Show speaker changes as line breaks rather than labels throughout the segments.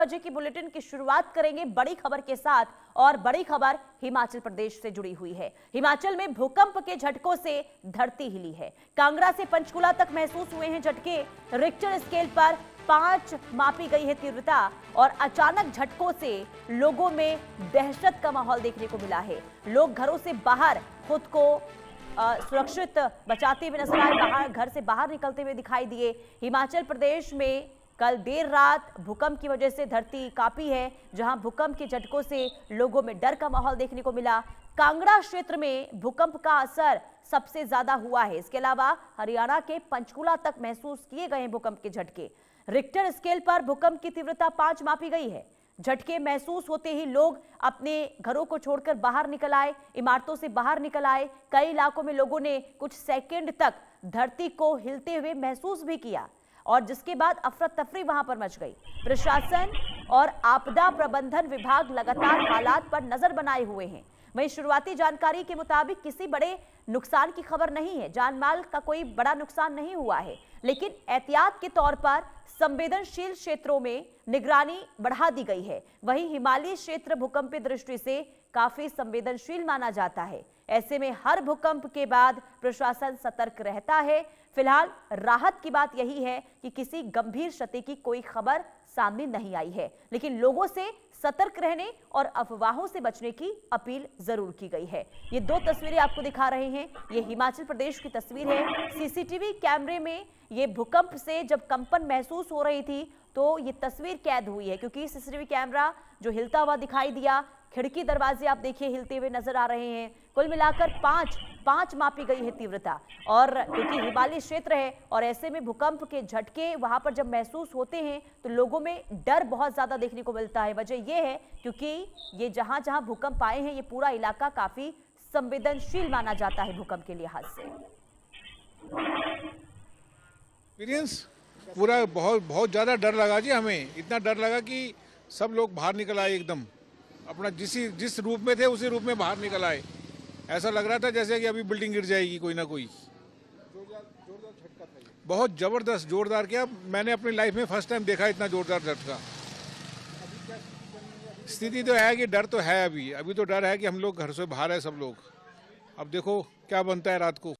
बजे की बुलेटिन की शुरुआत करेंगे बड़ी खबर के साथ और बड़ी खबर हिमाचल प्रदेश से जुड़ी हुई है। हिमाचल में भूकंप के झटकों से धरती हिली है। कांगड़ा से पंचकुला तक महसूस हुए हैं झटके। रिक्टर स्केल पर 5 मापी गई है तीव्रता और अचानक झटकों से लोगों में दहशत का माहौल देखने को मिला है। लोग घरों से बाहर खुद को सुरक्षित बचाते हुए नजर आए, घर से बाहर निकलते हुए दिखाई दिए। हिमाचल प्रदेश में कल देर रात भूकंप की वजह से धरती कांपी है, जहां भूकंप के झटकों से लोगों में डर का माहौल देखने को मिला। कांगड़ा क्षेत्र में भूकंप का असर सबसे ज्यादा हुआ है। इसके अलावा हरियाणा के पंचकुला तक महसूस किए गए हैं भूकंप के झटके। रिक्टर स्केल पर भूकंप की तीव्रता 5 मापी गई है। झटके महसूस होते ही लोग अपने घरों को छोड़कर बाहर निकल आए, इमारतों से बाहर निकल आए। कई इलाकों में लोगों ने कुछ सेकंड तक धरती को हिलते हुए महसूस भी किया और जिसके बाद अफरा तफरी वहां पर मच गई। प्रशासन और आपदा प्रबंधन विभाग लगातार हालात पर नजर बनाए हुए हैं। वहीं शुरुआती जानकारी के मुताबिक किसी बड़े नुकसान की खबर नहीं है, जान-माल का कोई बड़ा नुकसान नहीं हुआ है, लेकिन एहतियात के तौर पर संवेदनशील क्षेत्रों में निगरानी बढ़ा दी गई है। वहीं हिमालयी क्षेत्र भूकंपीय दृष्टि से काफी संवेदनशील माना जाता है। ऐसे में हर भूकंप के बाद प्रशासन सतर्क रहता है। फिलहाल राहत की बात यही है कि किसी गंभीर क्षति की कोई खबर सामने नहीं आई है, लेकिन लोगों से सतर्क रहने और अफवाहों से बचने की अपील जरूर की गई है। ये 2 तस्वीरें आपको दिखा रहे हैं, ये हिमाचल प्रदेश की तस्वीर है। सीसीटीवी कैमरे में ये भूकंप से जब कंपन महसूस हो रही थी तो ये तस्वीर कैद हुई है, क्योंकि सीसीटीवी कैमरा जो हिलता हुआ दिखाई दिया, खिड़की दरवाजे आप देखिए हिलते हुए नजर आ रहे हैं। कुल मिलाकर 5 मापी गई है तीव्रता। और क्योंकि हिमालयी क्षेत्र है और ऐसे में भूकंप के झटके वहां पर जब महसूस होते हैं तो लोगों में डर बहुत ज्यादा देखने को मिलता है। वजह यह है क्योंकि ये जहां जहां भूकंप आए हैं ये पूरा इलाका काफी संवेदनशील माना जाता है भूकंप के लिहाज से।
एक्सपीरियंस पूरा बहुत ज्यादा डर लगा जी। हमें इतना डर लगा कि सब लोग बाहर निकल आए, एकदम अपना जिस रूप में थे उसी रूप में बाहर निकल आए। ऐसा लग रहा था जैसे कि अभी बिल्डिंग गिर जाएगी कोई ना कोई। जोरदार झटका था ये, बहुत जबरदस्त जोरदार। क्या मैंने अपनी लाइफ में फर्स्ट टाइम देखा इतना जोरदार झटका। स्थिति तो है कि डर तो है, अभी तो डर है कि हम लोग घर से बाहर है सब लोग। अब देखो क्या बनता है रात को।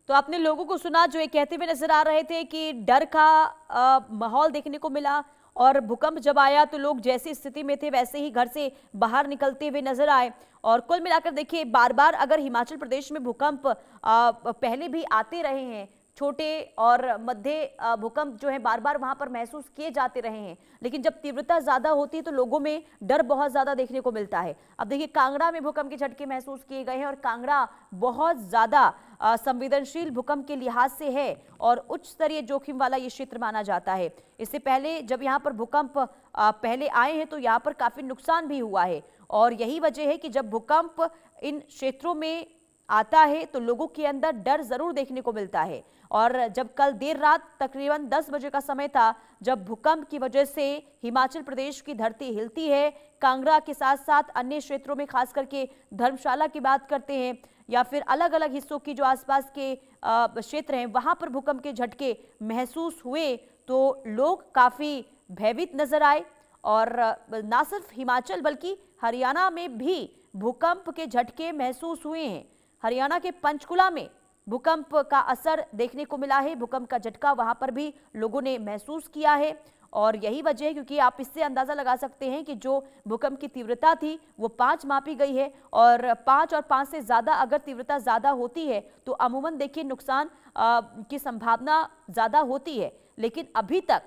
तो आपने लोगों को सुना जो ये कहते हुए नजर आ रहे थे कि डर का माहौल देखने को मिला और भूकंप जब आया तो लोग जैसी स्थिति में थे वैसे ही घर से बाहर निकलते हुए नजर आए। और कुल मिलाकर देखिए, बार बार अगर हिमाचल प्रदेश में भूकंप पहले भी आते रहे हैं, छोटे और मध्य भूकंप जो है बार बार वहां पर महसूस किए जाते रहे हैं, लेकिन जब तीव्रता ज्यादा होती है तो लोगों में डर बहुत ज्यादा देखने को मिलता है। अब देखिए, कांगड़ा में भूकंप के झटके महसूस किए गए हैं और कांगड़ा बहुत ज्यादा संवेदनशील भूकंप के लिहाज से है और उच्च स्तरीय जोखिम वाला ये क्षेत्र माना जाता है। इससे पहले जब यहाँ पर भूकंप पहले आए हैं तो यहाँ पर काफी नुकसान भी हुआ है और यही वजह है कि जब भूकंप इन क्षेत्रों में आता है तो लोगों के अंदर डर जरूर देखने को मिलता है। और जब कल देर रात तकरीबन 10 बजे का समय था जब भूकंप की वजह से हिमाचल प्रदेश की धरती हिलती है, कांगड़ा के साथ साथ अन्य क्षेत्रों में खास करके धर्मशाला की बात करते हैं या फिर अलग अलग हिस्सों की जो आसपास के क्षेत्र हैं वहां पर भूकंप के झटके महसूस हुए तो लोग काफी भयभीत नजर आए। और न सिर्फ हिमाचल बल्कि हरियाणा में भी भूकंप के झटके महसूस हुए हैं। हरियाणा के पंचकुला में भूकंप का असर देखने को मिला है, भूकंप का झटका वहां पर भी लोगों ने महसूस किया है और यही वजह है क्योंकि आप इससे अंदाजा लगा सकते हैं कि जो भूकंप की तीव्रता थी वो 5 मापी गई है और 5 से ज्यादा अगर तीव्रता ज्यादा होती है तो अमूमन देखिए नुकसान की संभावना ज्यादा होती है। लेकिन अभी तक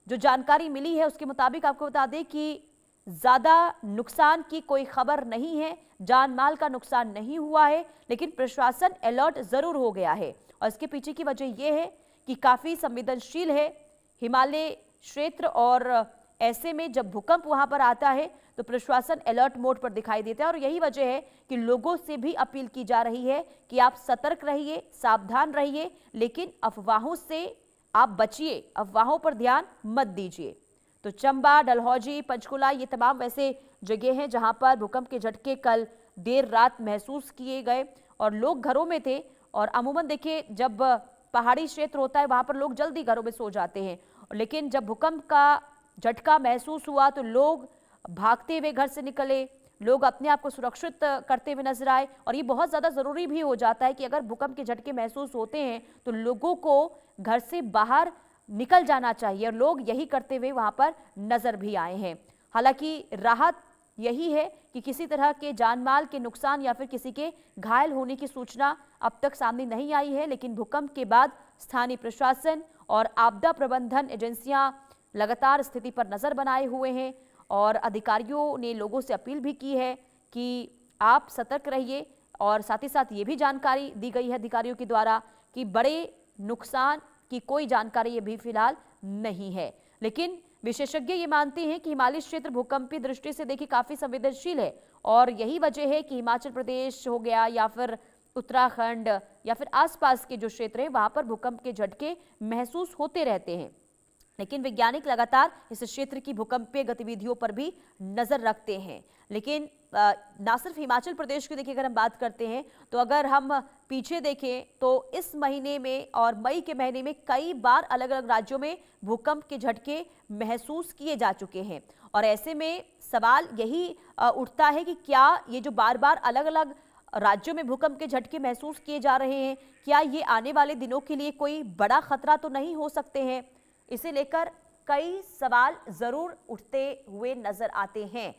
जो जानकारी मिली है उसके मुताबिक आपको बता दें कि ज्यादा नुकसान की कोई खबर नहीं है, जान माल का नुकसान नहीं हुआ है, लेकिन प्रशासन अलर्ट जरूर हो गया है और इसके पीछे की वजह यह है कि काफी संवेदनशील है हिमालय क्षेत्र और ऐसे में जब भूकंप वहां पर आता है तो प्रशासन अलर्ट मोड पर दिखाई देता है और यही वजह है कि लोगों से भी अपील की जा रही है कि आप सतर्क रहिए, सावधान रहिए, लेकिन अफवाहों से आप बचिए, अफवाहों पर ध्यान मत दीजिए। तो चंबा, डलहौजी, पंचकुला ये तमाम वैसे जगह हैं जहां पर भूकंप के झटके कल देर रात महसूस किए गए और लोग घरों में थे और अमूमन देखिए जब पहाड़ी क्षेत्र होता है वहां पर लोग जल्दी घरों में सो जाते हैं, लेकिन जब भूकंप का झटका महसूस हुआ तो लोग भागते हुए घर से निकले, लोग अपने आप को सुरक्षित करते हुए नजर आए। और ये बहुत ज्यादा जरूरी भी हो जाता है कि अगर भूकंप के झटके महसूस होते हैं तो लोगों को घर से बाहर निकल जाना चाहिए, और लोग यही करते हुए वहां पर नजर भी आए हैं। हालांकि राहत यही है कि किसी तरह के जानमाल के नुकसान या फिर किसी के घायल होने की सूचना अब तक सामने नहीं आई है, लेकिन भूकंप के बाद स्थानीय प्रशासन और आपदा प्रबंधन एजेंसियां लगातार स्थिति पर नजर बनाए हुए हैं, और अधिकारियों ने लोगों से अपील भी की है कि आप सतर्क रहिए। और साथ ही साथ ये भी जानकारी दी गई है अधिकारियों के द्वारा कि बड़े नुकसान की कोई जानकारी अभी फिलहाल नहीं है, लेकिन विशेषज्ञ ये मानते हैं कि हिमालय क्षेत्र भूकंपीय दृष्टि से देखिए काफी संवेदनशील है, और यही वजह है कि हिमाचल प्रदेश हो गया या फिर उत्तराखंड या फिर आसपास के जो क्षेत्र है वहां पर भूकंप के झटके महसूस होते रहते हैं। लेकिन वैज्ञानिक लगातार इस क्षेत्र की भूकंपीय गतिविधियों पर भी नजर रखते हैं। लेकिन ना सिर्फ हिमाचल प्रदेश की देखिए अगर हम बात करते हैं तो अगर हम पीछे देखें तो इस महीने में और मई के महीने में कई बार अलग अलग राज्यों में भूकंप के झटके महसूस किए जा चुके हैं, और ऐसे में सवाल यही उठता है कि क्या ये जो बार बार अलग अलग राज्यों में भूकंप के झटके महसूस किए जा रहे हैं, क्या ये आने वाले दिनों के लिए कोई बड़ा खतरा तो नहीं हो सकते हैं। इसे लेकर कई सवाल जरूर उठते हुए नजर आते हैं।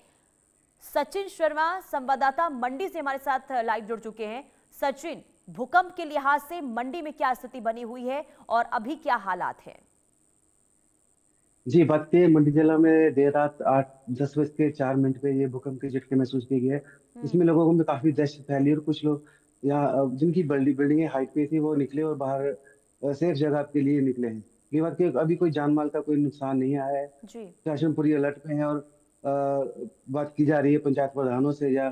सचिन शर्मा संवाददाता मंडी से हमारे साथ लाइव जुड़ चुके हैं। सचिन, भूकंप के लिहाज से मंडी में क्या स्थिति बनी हुई है और अभी क्या हालात हैं?
जी, बात की मंडी जिला में देर रात 8:10 बज के 4 मिनट पे ये भूकंप के झटके महसूस किए गए। इसमें लोगों में काफी दहशत फैली और कुछ लोग यहाँ जिनकी बिल्डिंगें हाइट पे थी वो निकले और बाहर सेफ जगह के लिए निकले हैं। ये बात की अभी कोई जान माल का कोई नुकसान नहीं आया है।
जी।
प्रशासन पूरी अलर्ट पे है और बात की जा रही है पंचायत प्रधानों से या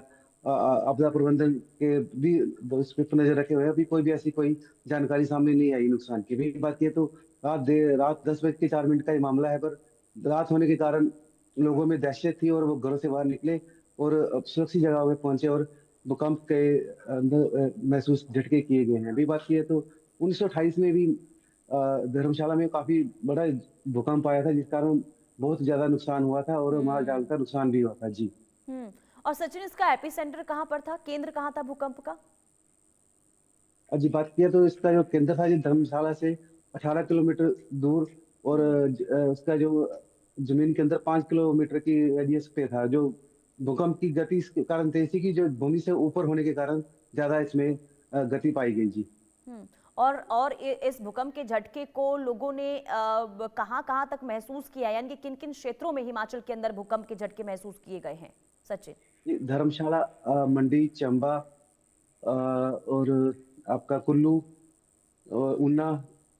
आपदा प्रबंधन के भी उस पर नजर रखे हुए हैं। अभी कोई भी ऐसी कोई जानकारी सामने नहीं आई नुकसान की। भी बात की तो रात 10:04 का ये मामला है, पर रात होने के कारण लोगों में दहशत थी और वो घरों से बाहर निकले और सुरक्षित जगह पे पहुंचे और भूकंप के अंदर महसूस झटके किए गए हैं। अभी बात की तो 1928 में भी धर्मशाला में काफी बड़ा भूकंप आया था, जिस कारण बहुत ज्यादा नुकसान हुआ था और माल जाल का नुकसान भी हुआ था। जी।
और सचिन, इसका एपिसेंटर कहां पर था, केंद्र कहां था भूकंप का?
जी, बात किया तो इसका जो केंद्र था, जो धर्मशाला से 18 किलोमीटर दूर और उसका जो जमीन के अंदर 5 किलोमीटर की रेडियस पे था। जो भूकंप की गति इसके कारण तेज थी कि जो भूमि से ऊपर होने के कारण ज्यादा इसमें गति पाई गई। जी।
और इस भूकंप के झटके को लोगों ने कहां तक महसूस किया, यानी कि किन किन क्षेत्रों में हिमाचल के अंदर भूकंप के झटके महसूस किए गए हैं सचिन?
धर्मशाला, मंडी, चंबा और आपका कुल्लू, ऊना,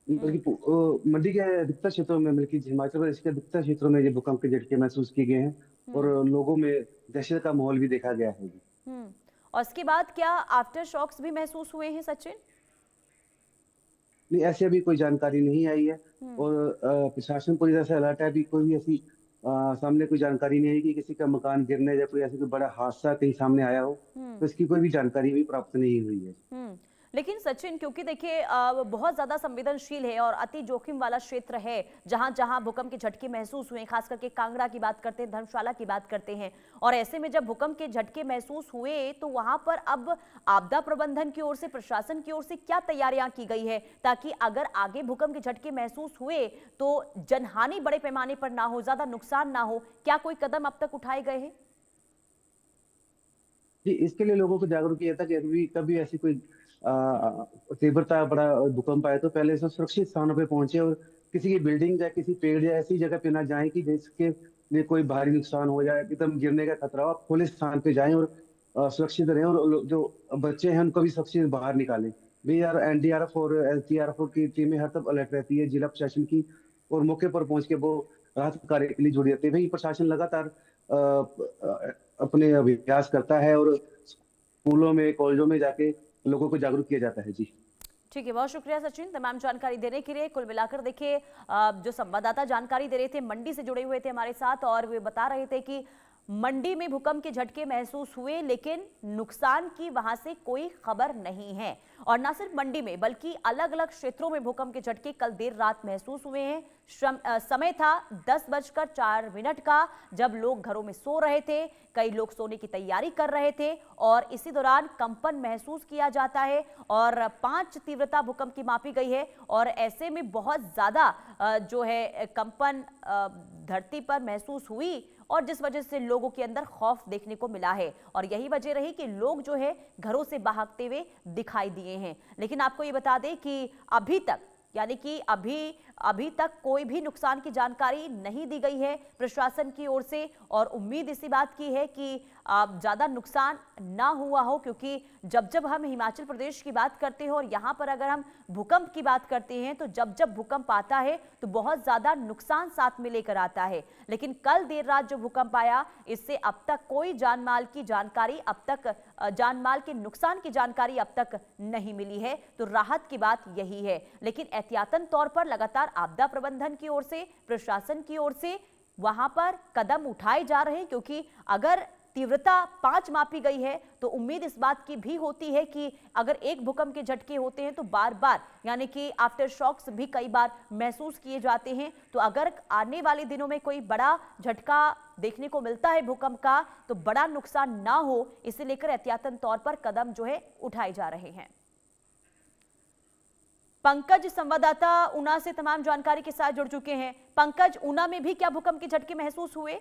मंडी के अधिकतर क्षेत्रों में, बल्कि हिमाचल प्रदेश के अधिकतर क्षेत्रों में ये भूकंप के झटके महसूस किए गए हैं और लोगों में दहशत का माहौल भी देखा गया है।
और इसके बाद क्या आफ्टर शॉक्स भी महसूस हुए हैं सचिन?
नहीं, ऐसी अभी कोई जानकारी नहीं आई है और प्रशासन पूरी तरह से अलर्ट है। अभी कोई भी ऐसी सामने कोई जानकारी नहीं आई कि किसी का मकान गिरने या कोई ऐसी कोई बड़ा हादसा कहीं सामने आया हो, तो इसकी कोई भी जानकारी भी प्राप्त नहीं हुई है।
लेकिन सचिन, क्योंकि देखिए बहुत ज्यादा संवेदनशील है और अति जोखिम वाला क्षेत्र है, जहां जहां भूकंप के झटके महसूस हुए, खास करके कांगड़ा की बात करते हैं, धर्मशाला की बात करते हैं, और ऐसे में जब भूकंप के झटके महसूस हुए तो वहां पर अब आपदा प्रबंधन की ओर से, प्रशासन की ओर से क्या तैयारियां की गई है ताकि अगर आगे भूकंप के झटके महसूस हुए तो जनहानि बड़े पैमाने पर ना हो, ज्यादा नुकसान ना हो? क्या कोई कदम अब तक उठाए गए हैं?
जी, इसके लिए लोगों को जागरूक किया था कि कभी ऐसी कोई तीव्रता बड़ा भूकंप आए तो पहले से सुरक्षित स्थानों पे पहुंचे और किसी की बिल्डिंग या किसी पेड़ या ऐसी जगह पे ना जाएं कि जिसके लिए कोई भारी नुकसान हो जाए, एकदम गिरने का खतरा हो। आप खुले स्थान पे जाएं और सुरक्षित रहें और जो बच्चे हैं उनको भी सुरक्षित बाहर निकालें। एनडीआरएफ और एसडीआरएफ की टीमें हर तब अलर्ट रहती है, जिला प्रशासन की, और मौके पर पहुंच के वो राहत कार्य के लिए जुड़ी रहती है। वही प्रशासन लगातार अपने अभ्यास करता है और स्कूलों में, कॉलेजों में जाके लोगों को जागरूक किया जाता है। जी।
ठीक है, बहुत शुक्रिया सचिन तमाम जानकारी देने के लिए। कुल मिलाकर देखिए जो संवाददाता जानकारी दे रहे थे, मंडी से जुड़े हुए थे हमारे साथ, और वे बता रहे थे कि मंडी में भूकंप के झटके महसूस हुए, लेकिन नुकसान की वहां से कोई खबर नहीं है। और न सिर्फ मंडी में बल्कि अलग अलग क्षेत्रों में भूकंप के झटके कल देर रात महसूस हुए हैं। समय था 10:04 का, जब लोग घरों में सो रहे थे, कई लोग सोने की तैयारी कर रहे थे और इसी दौरान कंपन महसूस किया जाता है और 5 तीव्रता भूकंप की मापी गई है। और ऐसे में बहुत ज्यादा जो है कंपन धरती पर महसूस हुई और जिस वजह से लोगों के अंदर खौफ देखने को मिला है और यही वजह रही कि लोग जो है घरों से भागते हुए दिखाई दिए हैं। लेकिन आपको ये बता दें कि अभी तक, यानी कि अभी तक कोई भी नुकसान की जानकारी नहीं दी गई है प्रशासन की ओर से और उम्मीद इसी बात की है कि ज्यादा नुकसान ना हुआ हो, क्योंकि जब हम हिमाचल प्रदेश की बात करते हैं और यहाँ पर अगर हम भूकंप की बात करते हैं तो जब भूकंप आता है तो बहुत ज्यादा नुकसान साथ में लेकर आता है। लेकिन कल देर रात जो भूकंप आया, इससे अब तक कोई जानमाल के नुकसान की जानकारी अब तक नहीं मिली है, तो राहत की बात यही है। लेकिन एहतियातन तौर पर लगातार आपदा प्रबंधन की ओर से, प्रशासन की ओर से वहां पर कदम उठाए जा रहे हैं, क्योंकि अगर तीव्रता 5 मापी गई है तो उम्मीद इस बात की भी होती है कि अगर एक भूकंप के झटके होते हैं तो बार बार, यानी कि आफ्टर शॉक्स भी कई बार महसूस किए जाते हैं। तो अगर आने वाले दिनों में कोई बड़ा झटका देखने को मिलता है भूकंप का, तो बड़ा नुकसान ना हो, इसे लेकर एहतियातन तौर पर कदम जो है उठाए जा रहे हैं। पंकज संवाददाता ऊना से तमाम जानकारी के साथ जुड़ चुके हैं। पंकज, ऊना में भी क्या भूकंप के झटके महसूस हुए?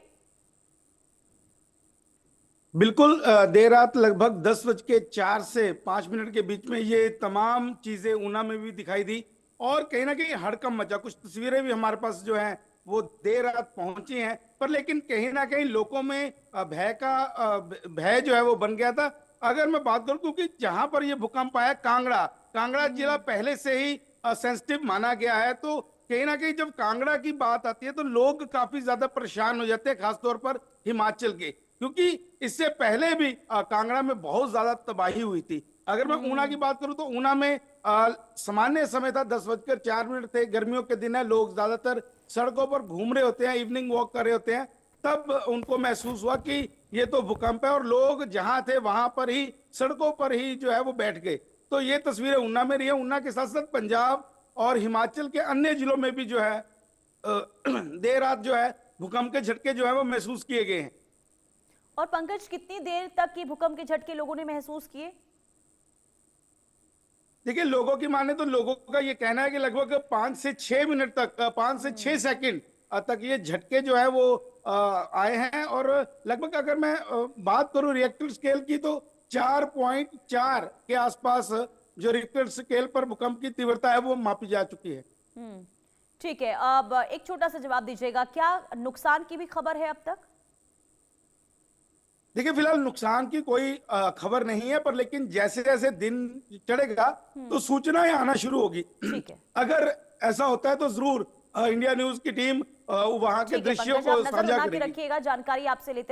बिल्कुल, देर रात लगभग 10:04 से 5 के बीच में ये तमाम चीजें ऊना में भी दिखाई दी और कहीं ना कहीं हड़कंप मचा। कुछ तस्वीरें भी हमारे पास जो हैं वो देर रात पहुंची हैं, पर लेकिन कहीं ना कहीं लोगों में भय जो है वो बन गया था। अगर मैं बात करूं, क्योंकि जहां पर ये भूकंप आया, कांगड़ा जिला पहले से ही सेंसिटिव माना गया है, तो कहीं ना कहीं जब कांगड़ा की बात आती है तो लोग काफी ज्यादा परेशान हो जाते हैं, खासतौर पर हिमाचल के, क्योंकि इससे पहले भी कांगड़ा में बहुत ज्यादा तबाही हुई थी। अगर मैं ऊना की बात करूं तो ऊना में सामान्य समय था, 10:04 थे, गर्मियों के दिन है, लोग ज्यादातर सड़कों पर घूम रहे होते हैं, इवनिंग वॉक कर रहे होते हैं, तब उनको महसूस हुआ कि ये तो भूकंप है और लोग जहां थे वहां पर ही, सड़कों पर ही जो है वो बैठ गए। तो ये तस्वीरें ऊना में रही है। ऊना के साथ साथ पंजाब और हिमाचल के अन्य जिलों में भी जो है देर रात जो है भूकंप के झटके जो है वो महसूस किए गए हैं।
और पंकज, कितनी देर तक ये भूकंप के झटके लोगों ने महसूस किए?
देखिए, लोगों की माने तो लोगों का ये कहना है कि लगभग 5 से 6 मिनट तक, 5 से 6 सेकंड तक ये झटके जो है वो आए हैं। और लगभग अगर मैं बात करूं रिएक्टर स्केल की, तो 4.4 के आसपास जो रिएक्टर स्केल पर भूकंप की तीव्रता है वो मापी जा चुकी है।
ठीक है, अब एक छोटा सा जवाब दीजिएगा, क्या नुकसान की भी खबर है अब तक?
देखिए, फिलहाल नुकसान की कोई खबर नहीं है, पर लेकिन जैसे जैसे दिन चढ़ेगा तो सूचनाएं आना शुरू होगी।
ठीक है,
अगर ऐसा होता है तो जरूर इंडिया न्यूज की टीम वहां के दृश्यों को साझा करेगी।
रखिएगा, जानकारी आपसे लेते